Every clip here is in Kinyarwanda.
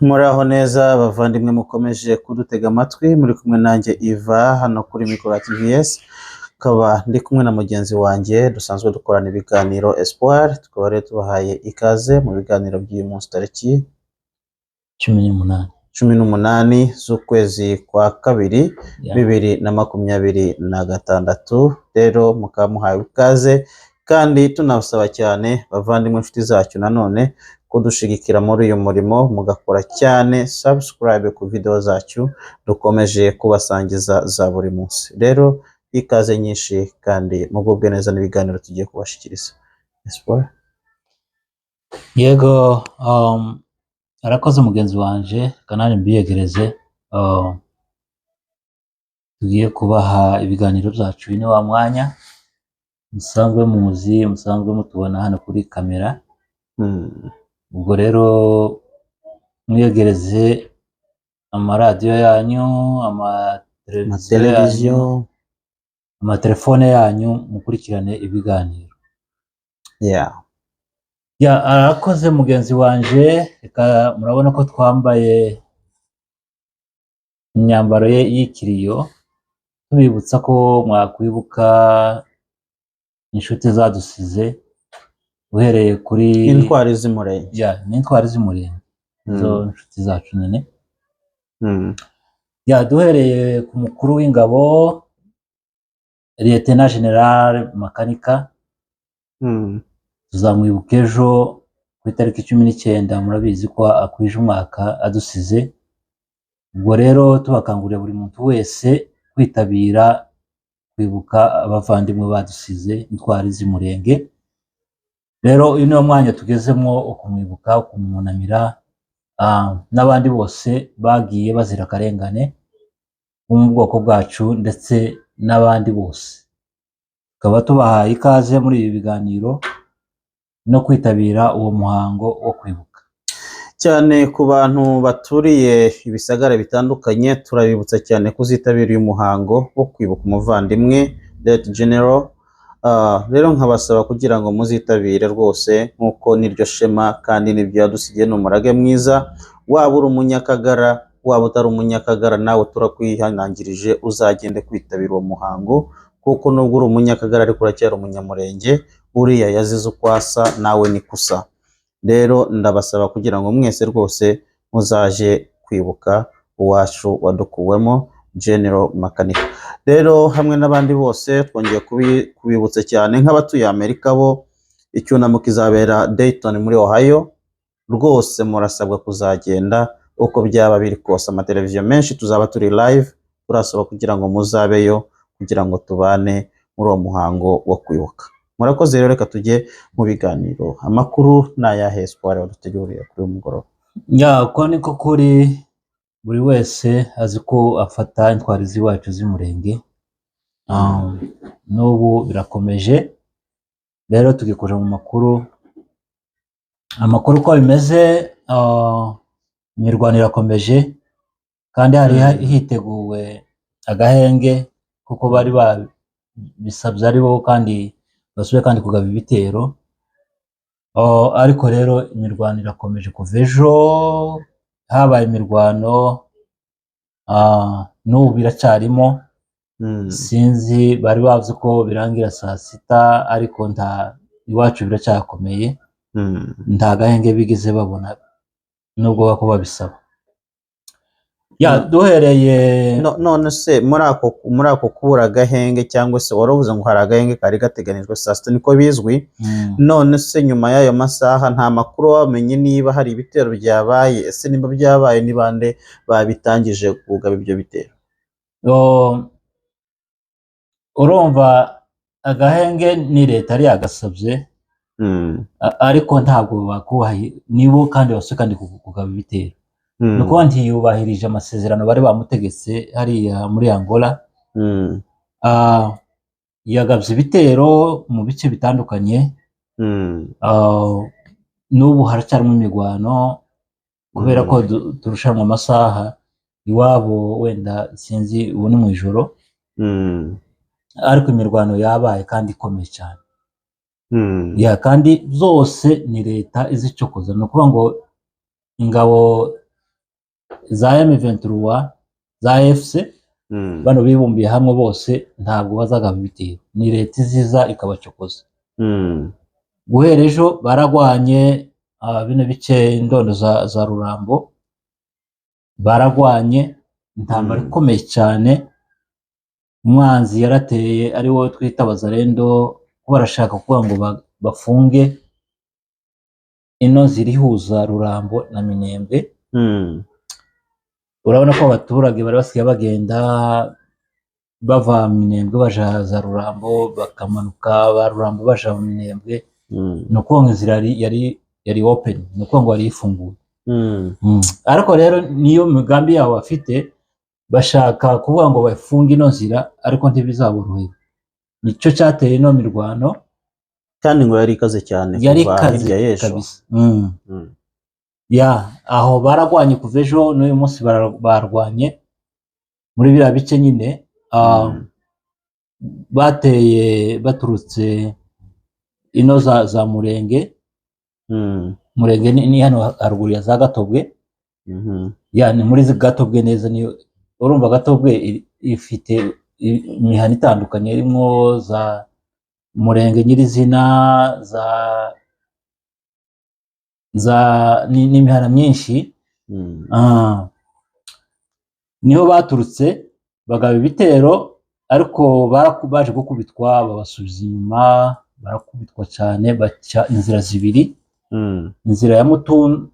Muraho neza bavandimwe mukomeje kudutega amatwi, muri kumwe nanjye Iva hano kuri Mikoro TVS, kaba ndi kumwe na mugenzi wanjye dusanzwe dukorana ibiganiro Espoir. Tukaba rero tubahaye ikaze mu biganiro by'uyu munsi tariki 18 z'ukwezi kwa kabiri 2026. Rero mukaba muhawe ikaze kandi tunabasaba cyane bavandimwe inshuti zacu nanone kudushigikira muri uyu murimo, mugakora cyane subscribe ku video zacu dukomeje kubasangiza za buri munsi. Rero ikaze nyinshi kandi mugubwe neza n'ibiganiro tugiye kubashikiriza. Espoir. Yego, arakoze mugenzi wanje kanani mbiyegereze. Tugiye kubaha ibiganiro byacu bine wa mwanya musanzwe muzi, musanzwe mutubona hano kuri kamera. Ubwo rero mwiyegereze amaradiyo yanyu, amateleviziyo, amatelefone yanyu, mukurikirane ibiganiro. Arakoze mugenzi wanje. Reka murabona ko twambaye imyambaro y'ikiriyo, tubibutsa ko mwakwibuka inshuti zadusize uhereye kuri intwari z'umurenge. n'intwari z'umurenge, zo inshuti zacu nyine. Duhereye ku mukuru w'ingabo Lieutenant General Makanika, tuzamwibuka ejo ku itariki 19. Murabizi ko akwije umwaka adusize. Ubwo rero tubakangurira buri muntu wese kwitabira kwibuka abavandimwe badusize, intwari z'umurenge. Rero uyu niwo mwanya tugezemo ukumwibuka, ukumunamira n'abandi bose bagiye bazira akarengane mu bwoko bwacu ndetse n'abandi bose. Tukaba tubahaye ikaze muri ibi biganiro no kwitabira uwo muhango wo kwibuka. Cyane ku bantu baturiye ibisagara bitandukanye, turabibutsa cyane kuzitabira uyu muhango wo kwibuka umuvandimwe Lieutenant General. Rero nkabasaba kugira ngo muzitabire rwose, nkuko niryo shema kandi nibyo yadusigiye n'umurage mwiza. Waba uri umunyakagara, waba utari umunyakagara, nawe turakwihanangirije uzagende kwitabira uwo muhango, kuko nubwo uri umunyakagara ariko uracyari umunyamurenge. Uriya yazize ukwasa, nawe ni kusa. Rero ndabasaba kugira ngo mwese rwose muzaje kwibuka uwacu wadukuwemo General Makanika. Rero hamwe n'abandi bose twongeye kubibutsa cyane nk'abatuye Amerika, bo icyunamo kizabera Dayton muri Ohio. Rwose murasabwa kuzagenda uko byaba biri kose. Amateleviziyo menshi tuzaba turi live, turasaba kugira ngo muzabeyo kugira ngo tubane muri uwo muhango wo kwibuka. Murakoze rero, reka tujye mu biganiro. Amakuru n'ayahe Espoir waduteguriye kuri uyu mugoroba? Uko niko kuri buri wese azi ko afata intwari z'iwacu z'umurenge. N'ubu birakomeje. Rero tugikoje mu amakuru uko bimeze. Imirwano irakomeje kandi hari hiteguwe agahenge, kuko bari bisabye ari bo kandi basubiye kandi kugaba ibitero. Ariko rero imirwano irakomeje kuva ejo. Habaye imirwano, n'ubu biracyarimo. Sinzi, bari bavuze ko birangira saa 6, ariko iwacu biracyakomeye. Nta gahenge bigeze babona nubwo bako babisaba. Duhereye none se muri ako kubura agahenge, cyangwa se waravuze ngo hari agahenge kari gateganijwe saa 6 niko bizwi. None se nyuma y'ayo masaha nta makuru wamenye niba hari ibitero byabaye? Ese niba byabaye ni bande babitangije kugaba ibyo bitero? Urumva agahenge ni leta yari yagasabye, ariko ntabwo bakubahiye, nibo kandi basubiye kandi kugaba ibitero. Nuko ntiyubahirije amasezerano bari bamutegetse hariya muri Angola. Yagabye ibitero mu bice bitandukanye. N'ubu haracyarimo imirwano kubera ko turushanwa amasaha. Iwabo wenda sinzi, ubu ni mu ijoro, ariko imirwano yabaye kandi ikomeye cyane. Kandi zose ni leta izicokoza. Ni ukuvuga ngo ingabo za M23 za FC bano bibumbiye hamwe bose ntabwo bazagaba ibitero, ni leta iziza ikabacokoza. Guhera ejo baragwanye bino bice indondo za Rurambo, baragwanye intambara ikomeye cyane. Umwanzi yarateye ari wo twita Bazalendo, barashaka kuvuga ngo bafunge ino zirihuza Rurambo na Minembwe. Urabona ko abaturage bari basigaye bagenda bava Minembwe baja za Rurambo, bakamanuka ba Rurambo baja mu Minembwe. Nuko inzira yari open, nuko ngo ari ifunguye. Ariko rero niyo migambi yabo bafite, bashaka kuvuga ngo bafunge ino nzira, ariko ntibizaborohera. Nico cyateye ino mirwano, kandi ngo yari ikaze cyane kuva hirya y'ejo. Aho baragwanye kuva ejo n'uyu munsi barwanye muri biriya bice nyine. Bateye baturutse ino za Murenge. Murenge ni hano haruguru ya za Gatobwe. Ni muri Gatobwe neza. Niyo urumva Gatobwe ifite imihana itandukanye, irimo za Murenge nyirizina, n'imihana myinshi. Niho baturutse bagaba ibitero, ariko baje gukubitwa, babasubiza inyuma, barakubitwa cyane, baca inzira zibiri. Inzira ya Mutuntu,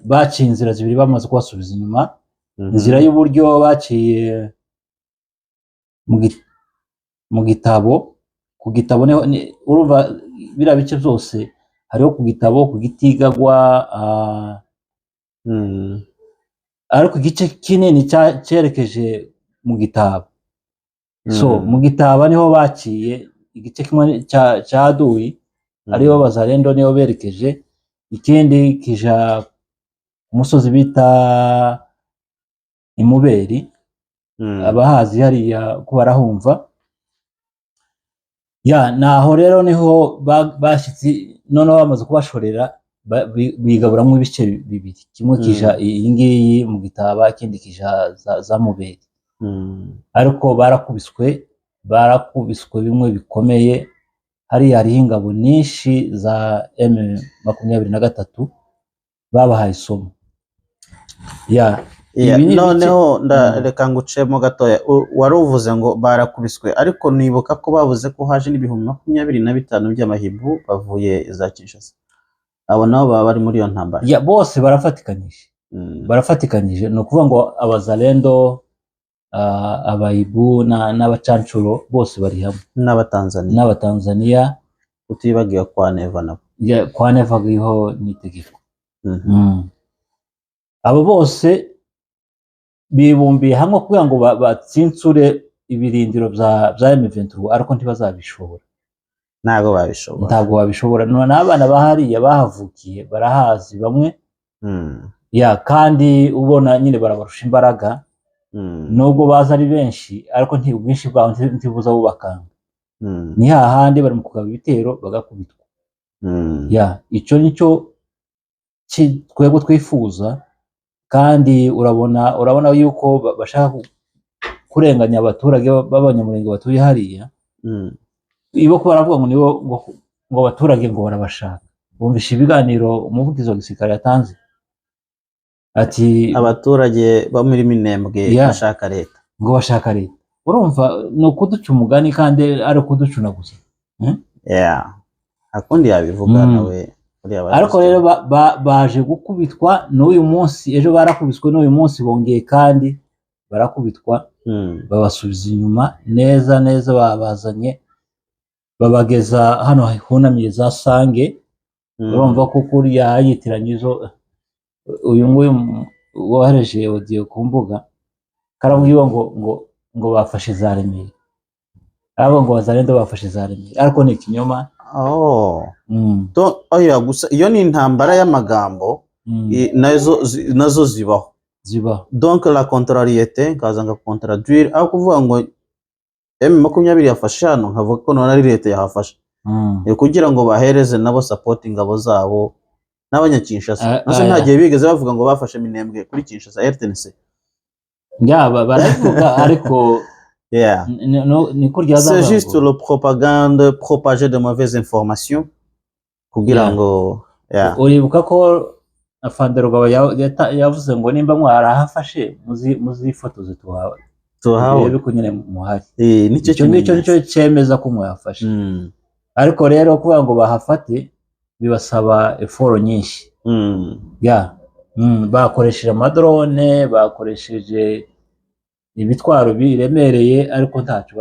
baciye inzira zibiri bamaze kubasubiza inyuma. Inzira y'uburyo baciye mu Gitabo. Ku Gitabo urumva biriya bice byose hariho ku Gitabo, ku Gitigagwa, ariko igice kinini cyerekeje mu Gitabo. Mu Gitabo niho baciye igice kimwe cya Aduyi, ariho Bazalendo niho berekeje. Ikindi kija ku musozi bita Imuberi, abahazi hariya ko barahumva. Naho rero niho bashyitsi, noneho bamaze kubashorera, bigaburamwo ibice bibiri. Kimwe kija iyi ngiyi mu Gitaba, ikindi kija za Muberi. Ariko barakubiswe bimwe bikomeye. Hariya hariho ingabo nyinshi za M23 babahaye isomo. Noneho reka ngucemo gatoya. Wari uvuze ngo barakubiswe, ariko nibuka ko bavuze ko haje n'ibihumbi 25 by'amahibu bavuye za Kinshasa. Abo nabo baba bari muri iyo ntambara. Bose barafatikanyije. Ni ukuvuga ngo Abazalendo, Abahibu n'Abacancuro bose bari hamwe, n'Abatanzania, utibagiye kwa Neva nabo. Kwa Neva giho n'itegeko. Abo bose bibumbiye hamwe kugira ngo batsinsure ibirindiro bya M23, ariko ntibazabishobora. Ntabwo babishobora. N'abana bahariya bahavukiye barahazi bamwe. Kandi ubona nyine barabarusha imbaraga. Nubwo baza ari benshi, ariko ubwinshi bwabo ntibuza bubakanga. Ni hahandi bari mu kugaba ibitero bagakubitwa. Icyo nicyo twebwe twifuza. Kandi urabona yuko bashaka kurenganya abaturage b'Abanyamurenge batuye hariya. Ibo ko baravuga ngo abaturage ngo barabashaka. Bumvisha ibiganiro umuvugizi wa gisirikare yatanze, ati abaturage bo muri Minembwe bashaka leta. Ngo bashaka leta. Urumva no kuduca umugani kandi ari kuducuna gusa. Akundi yabivuga nawe. Ariko rero baje gukubitwa n'uyu munsi. Ejo barakubiswe, n'uyu munsi bongeye kandi barakubitwa. Babasubiza inyuma neza. Babazanye babageza hano hunamiye za Sange. Urumva ko kuriya yitiranye izo. Uyu nguyu wohereje audio ku mbuga karavuga ngo bafashe za Remera. Abo ngo Bazalendo bafashe za Remera, ariko ni ikinyoma. Gusa iyo ni intambara y'amagambo. Nazo zibaho. Donc la contrariété kazanga contraduire, aho kuvuga ngo M23 yafashe hano nkavuga ko none ari leta yahafashe. Kugira ngo bahereze nabo support ingabo zabo n'abanyakinshasa nase nta gihe bigeze bavuga ngo bafashe Minembwe kuri Kinshasa RTNC baravuga ariko ni kurya c'est juste le propagande propager de mauvaises informations kugira ngo uribuka ko Fanderugaba yavuze ngo nimba mwarahafashe muzifotoze tuhawe biko nyine muhari nicyo cyemeza ko mwafashe ariko rero kuvuga ngo bahafate bibasaba effort nyinshi bakoresheje amadrone bakoresheje ibitwaro biremereye ariko ntacyo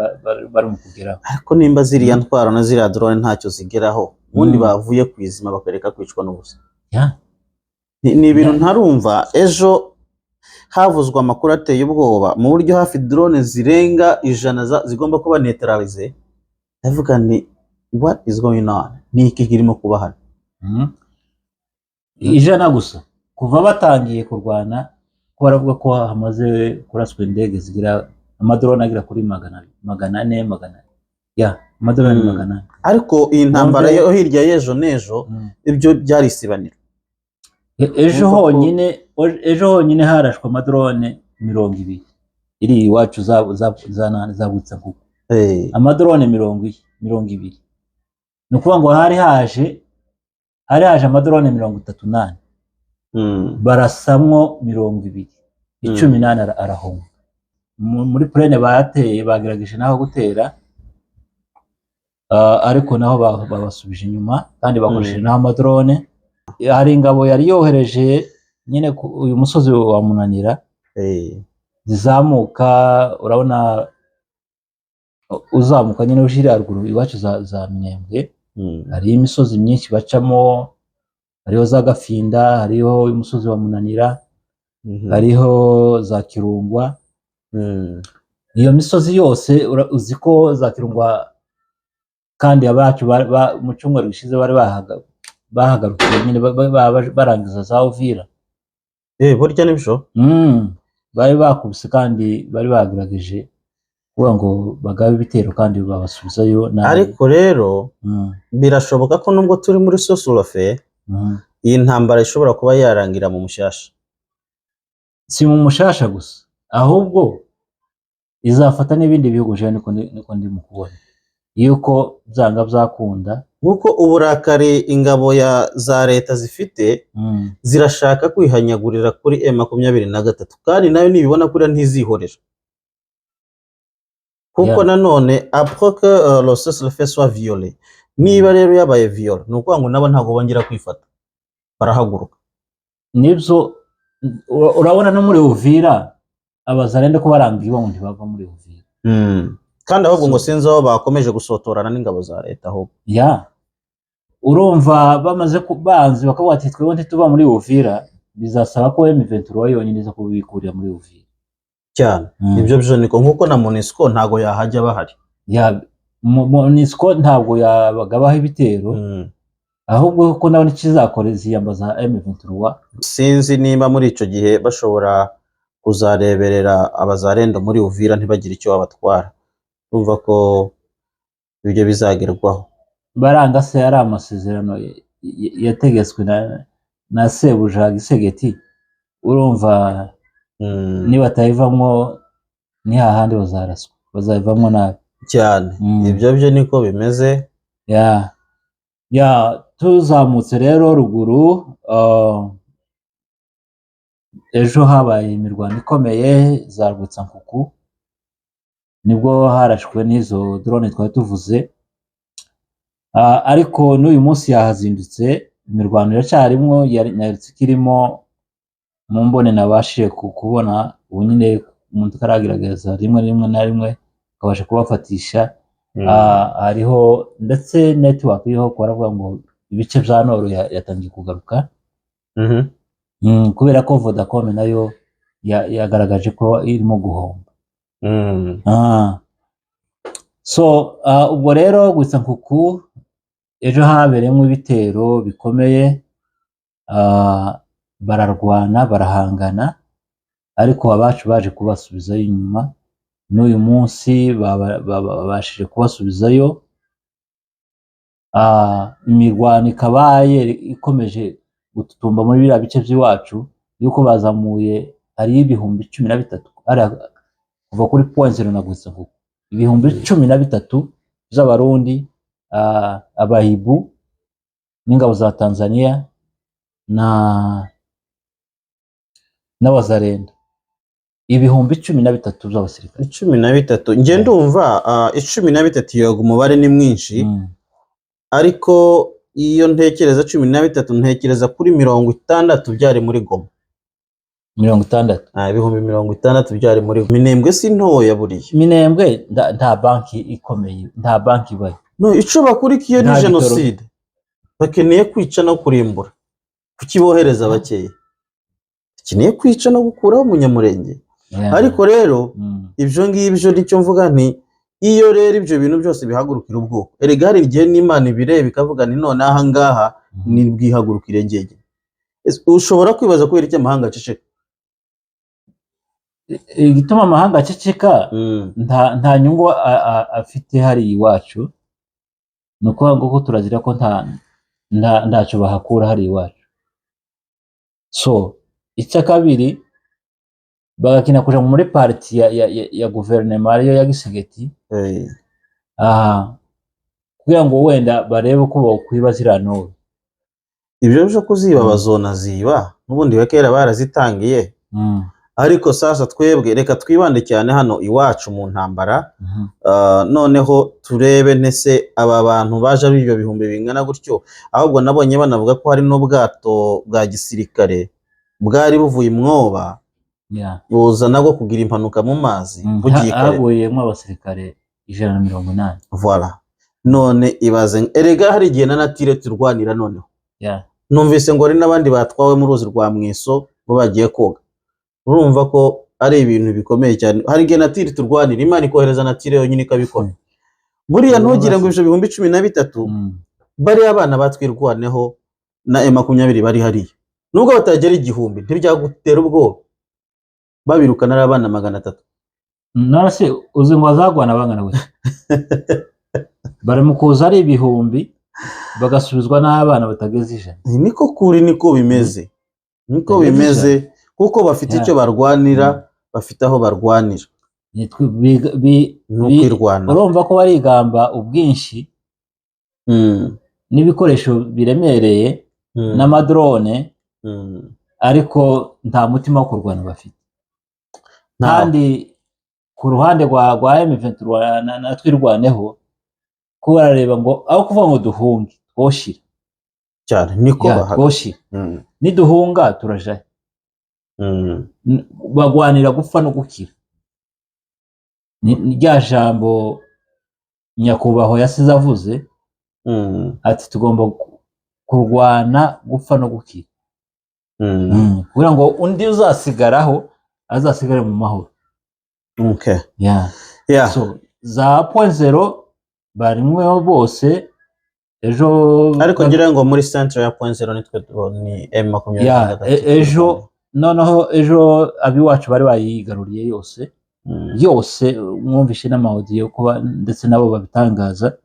bari mu kugeraho ariko nimba ziriya ntwaro na ziriya drone ntacyo zigeraho ubundi bavuye kwizima bakareka kwicwa n'ubusa ni ibintu ntarumva ejo havuzwa amakuru ateye ubwoba mu buryo hafi drone zirenga 100 zigomba kuba neutralize ndavuga ni what is going on ni iki kirimo kuba hano 100 gusa kuva batangiye kurwana ko baravuga ko hamaze kuraswa indege zigira amadrone agira kuri 400 amadrone 400 ariko iyi ntambara yo hirya y'ejo nejo ibyo byari isibaniro ejo honyine harashwe amadrone 200 iri iwacu zabutsa kuko amadrone 200 no kuvuga ngo hari haje amadrone 38 barasamwo 200 18 arahunga muri plane bateye bagerageje naho gutera ariko naho babasubije inyuma kandi bakoresheje naho amadrone hari ingabo yari yohereje nyine uyu musozi wa Munanira zizamuka urabona uzamuka nyine ushira haruguru iwacu za Minembwe hari imisozi myinshi bacamo hariho za Gafinda hariho umusozi wa Munanira hariho za Kirungwa iyo misozi yose uziko za Kirungwa kandi abacu mu cyumweru gishize bari bahagarukiye nyine barangiza za Uvira burya nibyo bari bakubise kandi bari bagerageje kuvuga ngo bagabe ibitero kandi babasubizayo ariko rero birashoboka ko nubwo turi muri Sosolofe iyi ntambara ishobora kuba yarangira mu Mushasha si mu Mushasha gusa ahubwo izafata n'ibindi bihugu je niko ndi mu kubona yuko byanga byakunda nkuko uburakari ingabo za leta zifite zirashaka kwihanyagurira kuri M23 kandi nayo nibibona kuri ntizihorera kuko nanone après que le cessez-le-feu soit violé niba rero yabaye viol nuko ngo nabo ntago bongera kwifata barahaguruka nibyo urabona no muri Uvira abazarende ko barangiye ngo ntibava muri Uvira kandi ahubwo ngo sinzi aho bakomeje gusotorana n'ingabo za leta ahubwo urumva bamaze kubanzi bakavuga ati twebwe ntituba muri Uvira bizasaba ko M23 yonyine iza kubikurira muri Uvira cyane ibyo byo niko nkuko na MONUSCO ntago yahajya bahari MONUSCO ntabwo yabagabaho ibitero ahubwo ko nawe nikizakora ziyambaza M23 sinzi nimba muri ico gihe bashobora kuzareberera abazarendo muri Uvira ntibagire icyo babatwara umva ko ibyo bizagerwaho baranga se ari amasezerano yategetswe na Sebuja Gisegeti urumva niba tayivamo ni hahandi bazaraswa bazayivamo nabi cyane ibyo byo niko bimeze tuzamutse rero ruguru ejo habaye imirwano ikomeye za Rwitsankuku nibwo harashwe n'izo drone twari tuvuze ariko n'uyu munsi yahazindutse imirwano iracarimwo kirimo mu mbone nabashije kubona ubu nyine umuntu karagerageza rimwe akabasha kubafatisha hariho ndetse network iriho baravuga ngo ibice bya Nord yatangiye kugaruka kubera ko Vodacom nayo yagaragaje ko irimo guhomba ubwo rero Rwitsankuku ejo habereyemo ibitero bikomeye bararwana barahangana ariko abacu baje kubasubizayo inyuma n'uyu munsi babashije kubasubizayo imirwano ikabaye ikomeje gututumba muri biriya bice by'iwacu yuko bazamuye ari ibihumbi 13 kuva kuri point zero nagutse ngo ibihumbi 13 z'abarundi abahibu n'ingabo za Tanzania n'abazarenda ibihumbi 13 by'abasirikare 13 nge ndumva 13 yoga umubare ni mwinshi ariko iyo ntekereza 13 ntekereza kuri 60 byari muri Goma 60 ibihumbi 60 byari muri Goma. Minembwe si ntoya buriya. Minembwe nta banki ikomeye, nta banki ibaye. No, ico bakurikiye ni genocide. Bakeneye kwica no kurimbura. Kukibohereza bakeye. Bakeneye kwica no gukuraho umunyamurenge. Ariko rero ibyo ngibyo nicyo mvuga nti iyo rero ibyo bintu byose bihagurukira ubwoko. Erega hari igihe n'Imana ibireba ikavuga ni none aha ngaha ni bwihagurukire ngege. Ushobora kwibaza ko iri cy'amahanga aceceka. Igituma amahanga aceceka nta nyungu afite hari iwacu. Nuko ngo turazira ko ntacyo bahakura hari iwacu. So icya kabiri bagakina kuja muri parti ya guverinoma ariyo ya Gisegeti kugira ngo wenda barebe ko bakwiba ziranowe. Ibyo byo kuziba bazona ziba n'ubundi bakera barazitangiye ariko sasa twebwe reka twibande cyane hano iwacu mu ntambara noneho turebe ntese aba bantu baje ari ibyo bihumbi bingana gutyo ahubwo nabonye banavuga ko hari n'ubwato bwa gisirikare bwari buvuye imwoba buza nabwo kugira impanuka mu mazi bugiye kare habuyemo abasirikare 180. Voilà, none ibaze erega hari igihe na natire turwanira noneho numvise ngo ari n'abandi batwawe mu ruzi rwa Mweso bo bagiye koga. Urumva ko ari ibintu bikomeye cyane. Hari igihe natire turwanira Imana ikohereza natire yonyine ikabikora. Buriya ntugire ngo ibyo bihumbi 13 bari abana batwirwaneho na M20 bari hariya nubwo batagera igihumbi ntibyagutera ubwoba babirukana ari abana 300. Nase uzi ngo azagwana bangana gute bari mukuza ari ibihumbi bagasubizwa n'abana batageze 100. Niko kuri niko bimeze. Niko bimeze kuko bafite icyo barwanira bafite aho barwanira n'ukwirwana. Urumva ko barigamba ubwinshi n'ibikoresho biremereye n'amadrone ariko nta mutima wo kurwana bafite. Kandi ku ruhande rwa M23 natwirwaneho ko barareba ngo aho kuvuga ngo duhunge twoshira cyane niko twoshira niduhunga turajaye bagwanira gupfa no gukira. Ni rya jambo nyakubahwa yasize avuze ati tugomba kurwana gupfa no gukira kugira ngo undi uzasigaraho azasigare mu mahoro. Okay. So za point zero barimwe bose ejo ariko ngira ngo muri centre ya point zero nitwe ni M20. Ejo noneho ejo abiwacu bari bayigaruriye yose yose mwumvishe n'amaudio kuba ndetse nabo babitangaza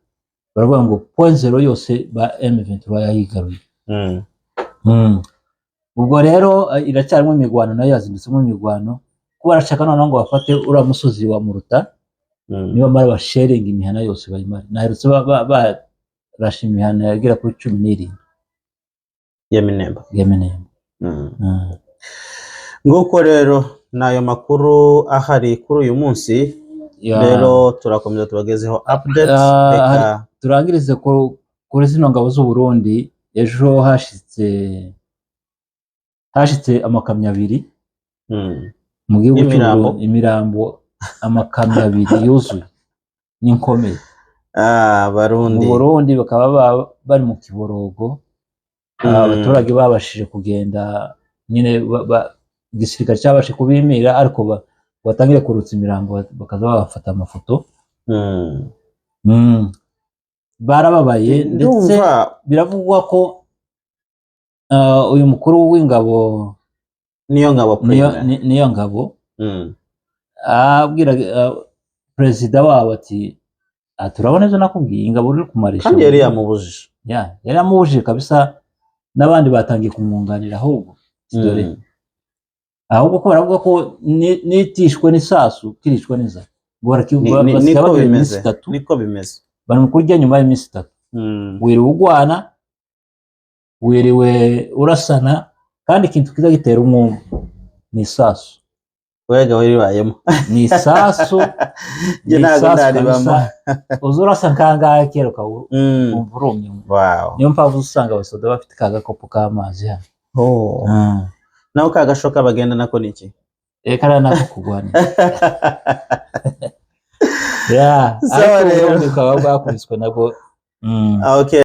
baravuga ngo point zero yose ba M23 yayigaruye. Ubwo rero iracyarimo imigwano nayo yazinditsemo imigwano kuba arashaka noneho ngo bafate ura musozi wa Muruta niba mara ba sharing imihana yose bayimara naherutse barasha imihana yagira kuri 17 ya Minembwe. Nguko rero nayo makuru ahari kuri uyu munsi rero turakomeza tubagezeho updates turangirize kuri zino ngabo z'u Burundi. Ejo hashitse amakamyo 2 mu gihugu cy'Uburundi imirambo amakamyo 2 yuzuye n'inkomeye Barundi mu Burundi bakaba bari mu kiborogo abaturage babashije kugenda nyine igisirikare cyabashe kubimira ariko batangire kurutsa imirambo bakaza bafata amafoto barababaye ndetse biravugwa ko uyu mukuru w'ingabo niyo ngabo abwira perezida wabo ati turabona ejo nakubwiye ingabo uri kumarisha kandi yari yamubujije yari yamubujije kabisa n'abandi batangiye kumwunganira ahubwo dore ahubwo ko baravuga ko nitishwe n'isasu kirishwe n'inzara niko bimeze bari mu kurya nyuma y'iminsi 3 wiriwe ugwana wiriwe urasana kandi ikintu kiza gitera umwuma ni isasu wega wiribayemo ni isasu je ntago ndaribamo uzurasa kangahe kero ka umvurumye niyo mpamvu usanga abasoda bafite kagakopo k'amazi hano naho kagashoka bagenda nako niki kara nako kugwana ariko ukaba bwakubiswe nabo okay